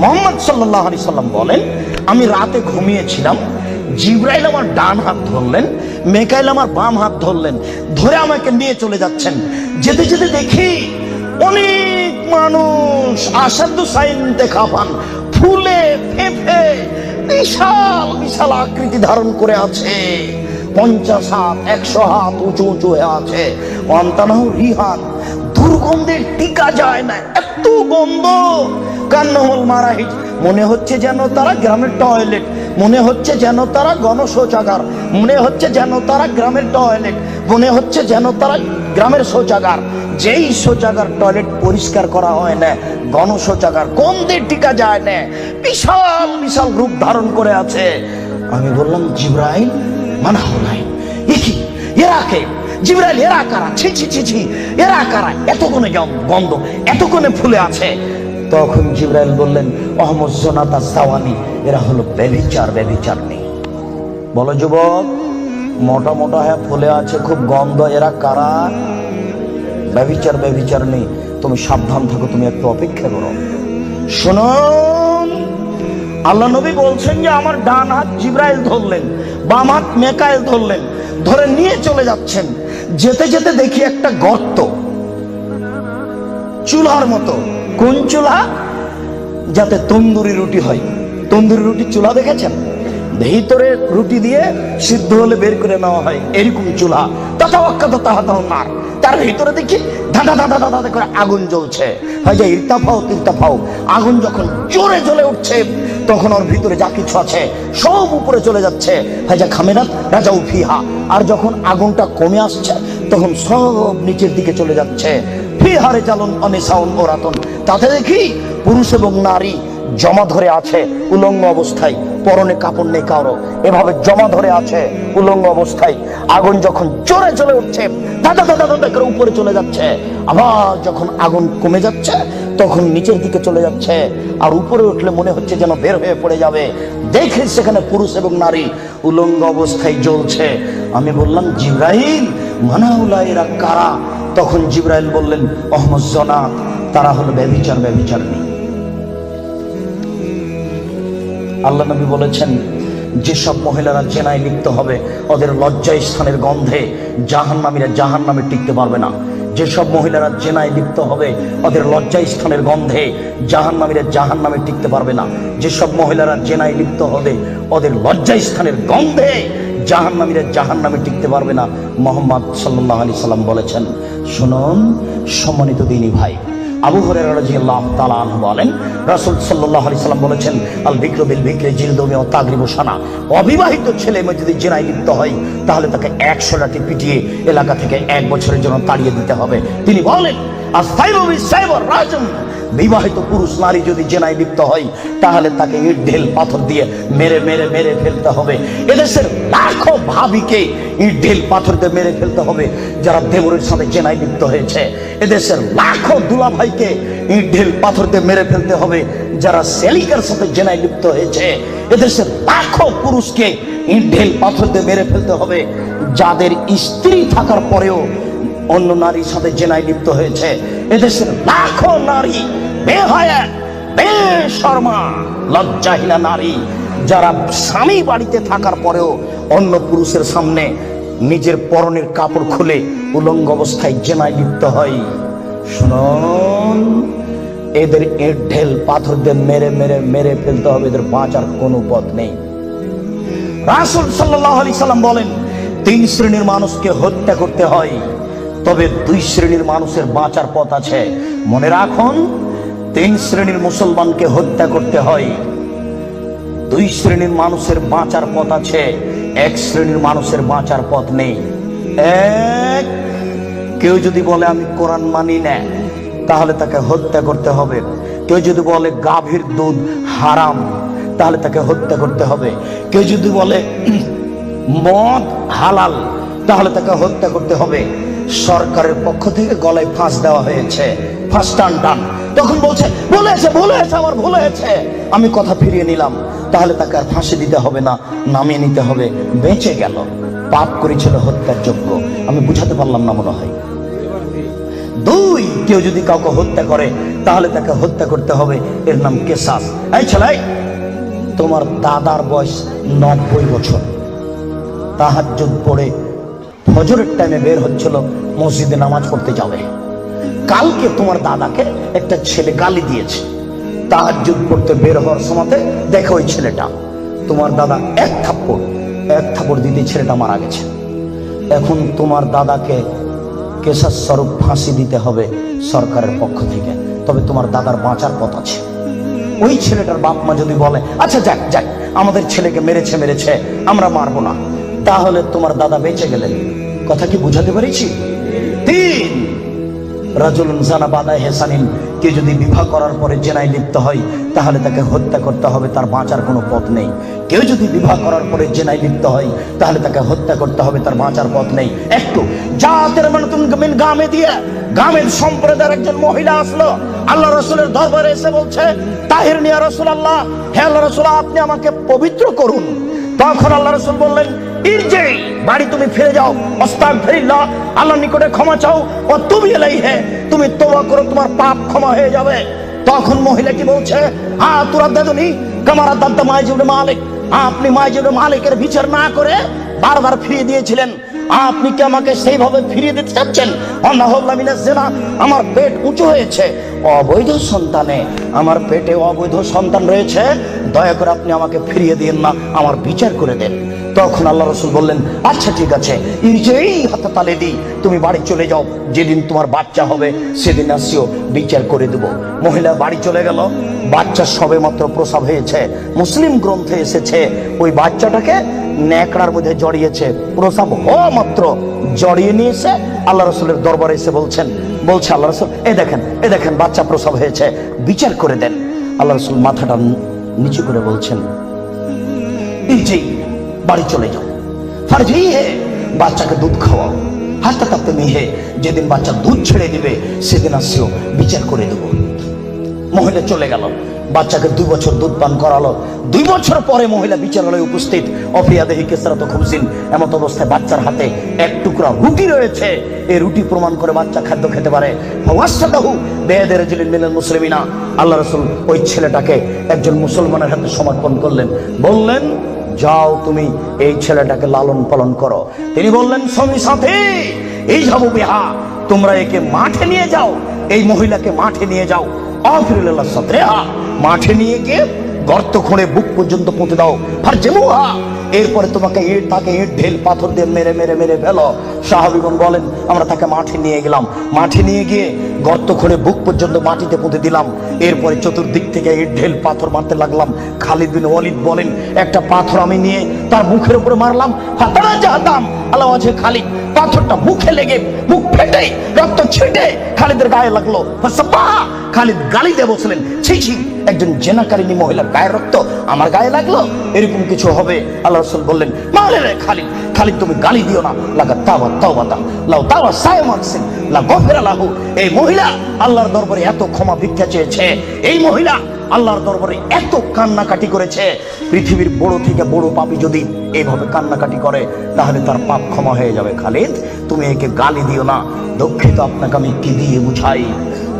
মুহাম্মদ সাল্লাল্লাহু আলাইহি সাল্লাম বলেন, আমি রাতে ঘুমিয়েছিলাম, জিবরাইল আমার ডান হাত ধরলেন, মিকাইল আমার বাম হাত ধরলেন, ধরে আমাকে নিয়ে চলে যাচ্ছেন। যেতে যেতে দেখি অনেক মানুষ আসাদু সাইন দেখা পান, ফুলে ফেঁপে বিশাল বিশাল আকৃতি ধারণ করে আছে। 50 হাত 100 হাত উঁচু উঁচু হয়ে আছে। অন্তানাহ রিহান, দুর্গন্ধে টিকা যায় না, এত গন্ধ। কান্নাহুল মারাহিজ, মনে হচ্ছে যেন তারা গ্রামের টয়লেট, মনে হচ্ছে যেন তারা গণশৌচাগার, মনে হচ্ছে যেন তারা গ্রামের টয়লেট, মনে হচ্ছে যেন তারা গ্রামের শৌচাগার। যেই শৌচাগার টয়লেট পরিষ্কার করা হয় না, গণশৌচাগার, গন্ধে টিকা যায় না, বিশাল বিশাল রূপ ধারণ করে আছে। আমি বললাম, জিবরাইল মানা হলাই, এরা কে? জিবরাইল, এরা কারা? ছি ছি ছি ছি, এরা কারা? এত কোণে গন্ধ, এত কোণে ফুলে আছে। তখন জিবরাইল বললেন, আহমদ জোনাতা সাওয়ানি, এরা হলো ব্যভিচার, ব্যভিচার নেই। বলো যুবক, মোটা মোটা হ্যাঁ ফুলে আছে, খুব গন্ধ, এরা কারা? ব্যভিচার, ব্যভিচার নেই। তুমি সাবধান থাকো, তুমি একটু অপেক্ষা করো। শুনুন, আল্লাহ নবী বলছেন যে আমার ডান হাত জিবরাইল ধরলেন, বাম হাত মিকাইল ধরলেন, ধরে নিয়ে চলে যাচ্ছেন। যেতে যেতে দেখি একটা গর্ত, চুলার মতো। কোন চুলা? যাতে তন্দুরি রুটি হয়। তন্দুরি রুটি চুলা দেখেছেন? ভিতরে রুটি দিয়ে সিদ্ধ হলে বের করে নেওয়া হয়, এরকম চুলা। তার ভিতরে দেখি ধাঁধা ধাঁধা ধাঁধা করে আগুন জ্বলছে। হয় যে ইরতাফাও তিরতাফাও, আগুন যখন জোরে জ্বলে উঠছে তখন ওর ভিতরে যা কিছু আছে সব উপরে চলে যাচ্ছে। হয় যে খামেরাত রাজাউ ফিহা, আর যখন আগুনটা কমে আসছে তখন সব নিচের দিকে চলে যাচ্ছে। ফিহারে জালুন অনিসাউন ওরাতন, তাতে দেখি পুরুষ এবং নারী জমা ধরে আছে উলঙ্গ অবস্থায়, পরনে কাপড় নেই কারো, এভাবে জমা ধরে আছে উলঙ্গ অবস্থায়। আগুন যখন জোরে চলে উঠছে দাদা দাদা দাদা করে উপরে চলে যাচ্ছে, আবার যখন আগুন কমে যাচ্ছে তখন নিচের দিকে চলে যাচ্ছে। আর উপরে উঠলে মনে হচ্ছে যেন বের হয়ে পড়ে যাবে। দেখে সেখানে পুরুষ এবং নারী উলঙ্গ অবস্থায় জ্বলছে। আমি বললাম, জিবরাইল মানাউলা, এরা কারা? তখন জিবরাইল বললেন, আহমদ জনাত, তারা হলো ব্যভিচার, ব্যভিচার নেই। আল্লাহ নবী বলেছেন, যেসব মহিলারা জেনায় লিপ্ত হবে ওদের লজ্জা স্থানের গন্ধে জাহান্নামীরা জাহান্নামে টিকতে পারবে না। যেসব মহিলারা জেনায় লিপ্ত হবে ওদের লজ্জা স্থানের গন্ধে জাহান্নামীরা জাহান্নামে টিকতে পারবে না। যেসব মহিলারা জেনায় লিপ্ত হবে ওদের লজ্জা স্থানের গন্ধে জাহান্নামীরা জাহান্নামে টিকতে পারবে না। মুহাম্মদ সাল্লাল্লাহু আলাইহি সাল্লাম বলেছেন। শুনুন সম্মানিত দিনী ভাই, আবু হুরায়রা রাদিয়াল্লাহু তাআলা আনহু বলেন, রাসূল সাল্লাল্লাহু আলাইহি সাল্লাম বলেছেন, আল বিকরু বিল বিকরি জিলদু ওয়া তাগরিবু সানা। অবিবাহিত ছেলে মেয়ে যদি জেনায় লিপ্ত হয় তাহলে তাকে 100 লাঠি পিটিয়ে এলাকা থেকে 1 বছরের জন্য তাড়িয়ে দিতে হবে। তিনি বলেন, আস-সাইবু বিস-সাইবর রাজম, বিবাহিত পুরুষ নারী যদি জেনায় লিপ্ত হয় তাহলে তাকে ইট ঢেল পাথর দিয়ে মেরে মেরে মেরে ফেলতে হবে। এদেশের লাখো ভাবিকে ইট ঢেল পাথর দিয়ে মেরে ফেলতে হবে যারা দেবরের সাথে জেনায় লিপ্ত হয়েছে। এদেশের লাখো দুলাভাইকে ইট ঢেল পাথর দিয়ে মেরে ফেলতে হবে যারা সেলিকার সাথে জেনায় লিপ্ত হয়েছে। এদেশের লাখো পুরুষকে ইট ঢেল পাথর দিয়ে মেরে ফেলতে হবে যাদের স্ত্রী থাকার পরেও অন্য নারীর সাথে জেনায় লিপ্ত হয়েছে। এদেশের লাখো নারী বেহায়া, বেশরমা, লজ্জাহীনা নারী যারা স্বামী বাড়িতে থাকার পরেও অন্য পুরুষের সামনে নিজের পরনের কাপড় খুলে উলঙ্গ অবস্থায় জেনায় লিপ্ত হয়। শুনুন, এদের ইট ঢেল পাথর দিয়ে মেরে মেরে মেরে ফেলতে হবে, এদের বাঁচার কোনো পথ নেই। রাসূল সাল্লাল্লাহু আলাইহি সাল্লাম বলেন, 3 শ্রেণীর মানুষকে হত্যা করতে হয়, তবে 2 শ্রেণীর মানুষের বাঁচার পথ আছে। মনে রাখুন, 3 শ্রেণীর মুসলমানকে হত্যা করতে হয়, 2 শ্রেণীর মানুষের বাঁচার পথ আছে, 1 শ্রেণীর মানুষের বাঁচার পথ নেই। এক, কেউ যদি বলে আমি কোরআন মানি না তাহলে তাকে হত্যা করতে হবে। কেউ যদি বলে গাভীর দুধ হারাম তাহলে তাকে হত্যা করতে হবে। কেউ যদি বলে মদ হালাল তাহলে তাকে হত্যা করতে হবে। সরকারের পক্ষ থেকে গলায় ফাঁস দেওয়া হয়েছে, ফাঁস টান টান। তখন বলছে বলেছে আমার ভুল হয়েছে, আমি কথা ফিরিয়ে নিলাম, তাহলে তাকে আর ফাঁসি দিতে হবে না, নামিয়ে নিতে হবে, বেঁচে গেল। পাপ করেছিল হত্যার যোগ্য। আমি বুঝাতে পারলাম না মনে হয়। 2, কেউ যদি কাউকে হত্যা করে তাহলে তাকে হত্যা করতে হবে, এর নাম কিসাস। এই ছেলে, তোমার দাদার বয়স 90 বছর, তাহাজ্জুদ পড়ে ফজরের টাইমে বের হচ্ছিল মসজিদে নামাজ পড়তে যাবে। কালকে তোমার দাদাকে একটা ছেলে গালি দিয়েছে, তাহাজ্জুদ পড়তে বের হওয়ার সময় দেখো ওই ছেলেটা, তোমার দাদা এক থাপ্পড় দিতে ছেলেটা মারা গেছে। এখন তোমার দাদাকে কেসাস স্বরূপ ফাঁসি দিতে হবে সরকারের পক্ষ থেকে, তবে তোমার দাদার বাঁচার পথ আছে। ওই ছেলেটার বাপ মা যদি বলে আচ্ছা যাক আমাদের ছেলেকে মেরেছে আমরা মারবো না, তাহলে তোমার দাদা বেঁচে গেলেন। কথা কি বুঝাতে পেরেছি? 3 রাজুলুন জানা বাদা হেসানিন, কে যদি বিবাহ করার পরে জেনায় লিপ্ত হয় তাহলে তাকে হত্যা করতে হবে, তার বাঁচার কোনো পথ নেই। কেউ যদি বিবাহ করার পরে জেনায় লিপ্ত হয় তাহলে তাকে হত্যা করতে হবে, তার বাঁচার পথ নেই। একটু জাতের মানতুন মিন গামে দিয়ে গামের সম্প্রদায়ের একজন মহিলা আসলো আল্লাহ রাসূলের দরবারে, এসে বলছে তাহিরনি ইয়া রাসূলুল্লাহ, হে আল্লাহ রাসূল আপনি আমাকে পবিত্র করুন। তখন আল্লাহ রাসূল বললেন ইরজি, বাড়ি তুমি ফিরে যাও, আস্তাগফিরুল্লাহ, আল্লাহর নিকটে ক্ষমা চাও, ও তুমি ইলাইহি, তুমি তওবা করো, তোমার পাপ ক্ষমা হয়ে যাবে। তখন মহিলাটি বলছে হ্যাঁ তুরাদ্দাদুনি কামারা দাদ্দা মাইজুল মালিক, আপনি মাইজুল মালিকের বিচার না করে বারবার ফিরিয়ে দিয়েছিলেন, আপনি কি আমাকে সেইভাবে ফিরিয়ে দিতে চাচ্ছেন? আমার পেট উঁচু হয়েছে, অবৈধ সন্তানে আমার পেটে অবৈধ সন্তান রয়েছে, দয়া করে আপনি আমাকে ফিরিয়ে দিন না, আমার বিচার করে দেন। তখন আল্লাহ রাসূল বললেন আচ্ছা ঠিক আছে, ইরজিই হাত্তা তালিদি, তুমি বাড়ি চলে যাও, যেদিন তোমার বাচ্চা হবে সেদিন আসিও, বিচার করে দেব। মহিলা বাড়ি চলে গেল, বাচ্চা সবে মাত্র প্রসব হয়েছে। মুসলিম গ্রন্থে এসেছে ওই বাচ্চাটাকে ন্যাকড়ার মধ্যে জড়িয়েছে, প্রসব হওয়া মাত্র জড়িয়ে নিয়েছে আল্লাহ রাসূলের দরবারে এসে বলছে আল্লাহ রাসূল এই দেখেন বাচ্চা প্রসব হয়েছে, বিচার করে দেন। আল্লাহ রাসূল মাথাটা নিচু করে বলছেন জি, বাড়ি চলে যাও, ফারজি হে, বাচ্চাকে দুধ খাওয়াও, হাত্তা তাপ্তে মিহে, যেদিন বাচ্চা দুধ ছেড়ে দিবে সেদিন আসিও, বিচার করে দেব। মহিলা চলে গেল, বাচ্চাকে 2 বছর দুধ পান করালো। 2 বছর পরে মহিলা বিচারালয়ে উপস্থিত, অফিয়াদেহি কেসরাত খুমসিন, এমত অবস্থায় বাচ্চার হাতে এক টুকরা রুটি রয়েছে। এই রুটি প্রমাণ করে বাচ্চা খাদ্য খেতে পারে। ওয়াসাদাহু বেয়াদের রাজুলিন মিনাল মুসলিমিনা, আল্লাহ রাসূল ওই ছেলেটাকে একজন মুসলমানের হাতে সমর্পণ করলেন, বললেন যাও তুমি এই ছেলেটাকে লালন পালন করো। তিনি বললেন স্বামী সাথে এই যাবো বিহা, তোমরা একে মাঠে নিয়ে যাও, এই মহিলাকে মাঠে নিয়ে যাও, আফিরুল্লাহ সাথেহা, মাঠে নিয়ে গিয়ে গর্ত খুঁড়ে বুক পর্যন্ত পুঁতে দাও, ফারজেমুহা, এরপরে তাকে ইট ঢেল পাথর দিয়ে মেরে ফেলো। সাহাবীগণ বলেন আমরা তাকে মাঠে নিয়ে গেলাম, মাঠে নিয়ে গিয়ে গর্ত খুঁড়ে বুক পর্যন্ত মাটিতে পুঁতে দিলাম, এরপরে চতুর্দিক থেকে ইট ঢেল পাথর মারতে লাগলাম। খালিদ বিন ওয়ালিদ বলেন একটা পাথর আমি নিয়ে তার মুখের উপরে মারলাম, ফাতারা জাহাদাম, আল্লাহ আছে খালিদ, পাথরটা মুখে লেগে মুখ ফেটে রক্ত ছিটে খালিদের গায়ে লাগলো। খালিদ গালি দিয়ে বলছিলেন ছি, একজন জেনাকারিনী মহিলার গায়ের রক্ত আমার গায়ে লাগলো, এরকম কিছু হবে? আল্লাহ রাসূল বললেন মারে রে খালিদ তুমি গালি দিও না, লাগা তাওবাতা লাউ তাওয়া সায়মাকসিন লা গফিরা লাহু। এই মহিলা আল্লাহর দরবারে এত ক্ষমা ভিক্ষা চেয়েছে, এই মহিলা আল্লাহর দরবারে এত কান্নাকাটি করেছে, পৃথিবীর বড় থেকে বড় পাপী যদি এইভাবে কান্নাকাটি করে তাহলে তার পাপ ক্ষমা হয়ে যাবে। খালিদ তুমি একে গালি দিও না, দুঃখিত আপনাকে আমি কি দিয়ে বুঝাই?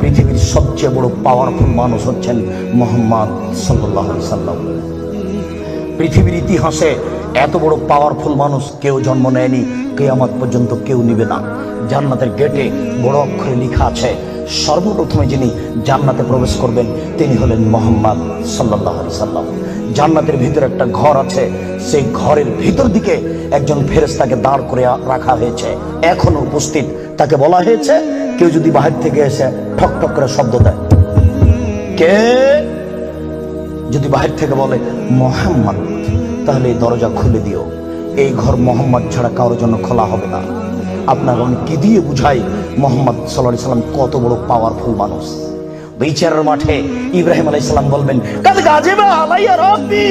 পৃথিবীর সবচেয়ে বড় পাওয়ারফুল মানুষ হচ্ছেন মুহাম্মদ সাল্লাল্লাহু আলাইহি সাল্লাম। পৃথিবীর ইতিহাসে এত বড় পাওয়ারফুল মানুষ কেউ জন্ম নেয়নি, কিয়ামত পর্যন্ত কেউ নিবে না। জান্নাতের গেটে বড় অক্ষরে লেখা আছে সর্বপ্রথমে যিনি জান্নাতে প্রবেশ করবেন তিনি হলেন মুহাম্মদ সাল্লাল্লাহু আলাইহি সাল্লাম। জান্নাতের ভিতরে একটা ঘর আছে, সেই ঘরের ভিতর দিকে একজন ফেরেশতাকে দাঁড় করে রাখা হয়েছে, এখনো উপস্থিত। তাকে বলা হয়েছে কেউ যদি বাহির থেকে এসে ঠক ঠক করে শব্দ দেয়, কে যদি বাহির থেকে বলে মুহাম্মদ, তাহলে এই দরজা খুলে দিও, এই ঘর মুহাম্মদ ছাড়া কারোর জন্য খোলা হবে না। আপনার আমি কি দিয়ে বুঝাই মুহাম্মদ সাল্লাল্লাহু আলাইহি সাল্লাম কত বড় পাওয়ারফুল মানুষ। বিচারের মাঠে ইব্রাহিম আলাইহিস সালাম বলবেন কাদ গাজিবা আলাইয়া রাব্বি,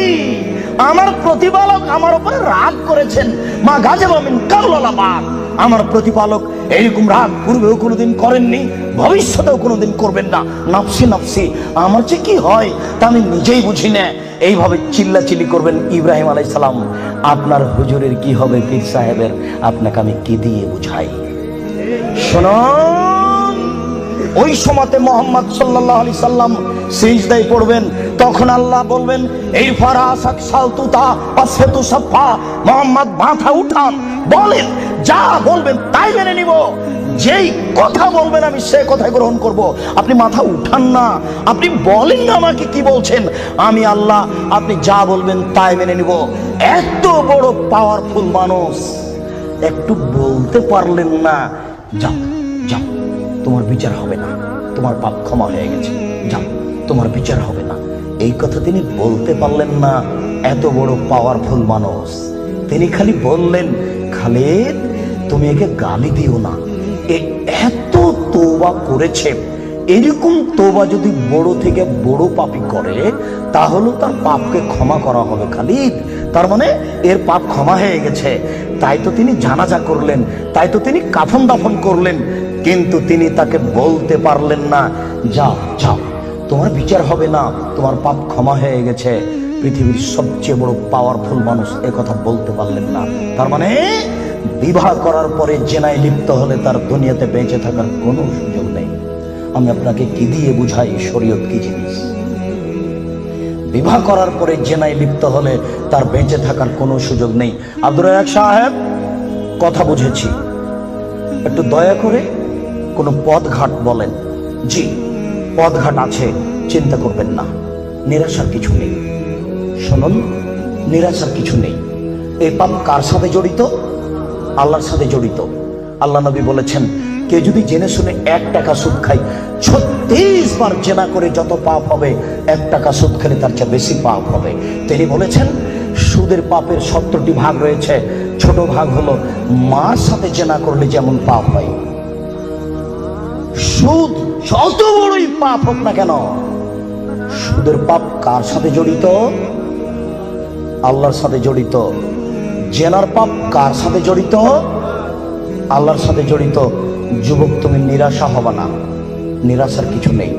আমার প্রতিপালক আমার উপরে রাগ করেছেন, মা গাজিবা মিন কাবলা বাদ, আমার প্রতিপালক এরকম রাগ পূর্বেও কোনোদিন করেননি, ভবিষ্যতেও কোনোদিন করবেন না। নফসি নফসি, আমার যে কি হয় তা আমি নিজেই বুঝি না। এইভাবে চিল্লাচিল্লি করবেন ইব্রাহিম আলাইহিস সালাম। আপনার হুজুরের কি হবে, পীর সাহেবের, আপনাকে আমি কি দিয়ে বুঝাই? শুনুন, ওই সময়তে মুহাম্মদ সাল্লাল্লাহু আলাইহি সাল্লাম সিজদায় পড়বেন, তখন আল্লাহ বলবেন এই ফারাসাক সালতুতা আসফাতু সাফা, মুহাম্মদ মাথা উঠান, বলেন যা বলবেন তাই মেনে নিব, যেই কথা বলবেন আমি সে কথা গ্রহণ করব। আপনি মাথা উঠান না, আপনি বলেন না আমাকে কি বলছেন, আমি আল্লাহ, আপনি যা বলবেন তাই মেনে নিব। এত বড় পাওয়ারফুল মানুষ, একটু বলতে পারলেন না, যাও যাও তোমার বিচার হবে না, তোমার পাপ ক্ষমা হয়ে গেছে, যাও তোমার বিচার হবে না, এই কথা তিনি বলতে পারলেন না। এত বড় পাওয়ারফুল মানুষ, তিনি খালি বললেন খালিদ তুমি একে গালি দিও না, এত তওবা করেছে, এরকম তওবা যদি বড় থেকে বড় পাপী করে তাহলে তার পাপকে ক্ষমা করা হবে খালিদ, তার মানে এর পাপ ক্ষমা হয়ে গেছে। তাই তো তিনি জানাজা করলেন, তাই তো তিনি কাফন দাফন করলেন, কিন্তু তিনি তাকে বলতে পারলেন না যাও যাও তোমার বিচার হবে না, তোমার পাপ ক্ষমা হয়ে গেছে। পৃথিবীর সবচেয়ে বড় পাওয়ারফুল মানুষ এ কথা বলতে পারলেন না, তার মানে বিবাহ করার পরে জেনায় লিপ্ত হলে তার দুনিয়াতে বেঁচে থাকার কোনো সুযোগ নেই। আমি আপনাকে কি দিয়ে বুঝাই শরীয়ত কি জিনিস। বিবাহ করার পরে জেনায় লিপ্ত হলে তার বেঁচে থাকার কোনো সুযোগ নেই। আব্দুর রাজ্জাক সাহেব কথা বুঝেছি, একটু দয়া করে কোনো পথঘাট বলেন। জি পথঘাট আছে, চিন্তা করবেন না, নিরাশার কিছু নেই। শুনুন, নিরাশার কিছু নেই। এই পাপ কার সাথে জড়িত? আল্লাহর সাথে জড়িত। আল্লাহ নবী বলেছেন কেউ যদি জেনে শুনে 1 টাকা সুদ খায়, 36 বার জেনা করে যত পাপ হবে 1 টাকা সুদ খেলে তার চেয়ে বেশি পাপ হবে। তিনি বলেছেন সুদের পাপের 70টি ভাগ রয়েছে, ছোট ভাগ হলো মার সাথে জেনা করলে যেমন পাপ হয়। সুদ যত বড়ই পাপ হোক না কেন, সুদের পাপ কার সাথে জড়িত? আল্লাহর সাথে জড়িত। জেনার পাপ কার সাথে জড়িত? আল্লাহর সাথে জড়িত। যুবক তুমি নিরাশা হবে না, নিরাশার কিছু নেই।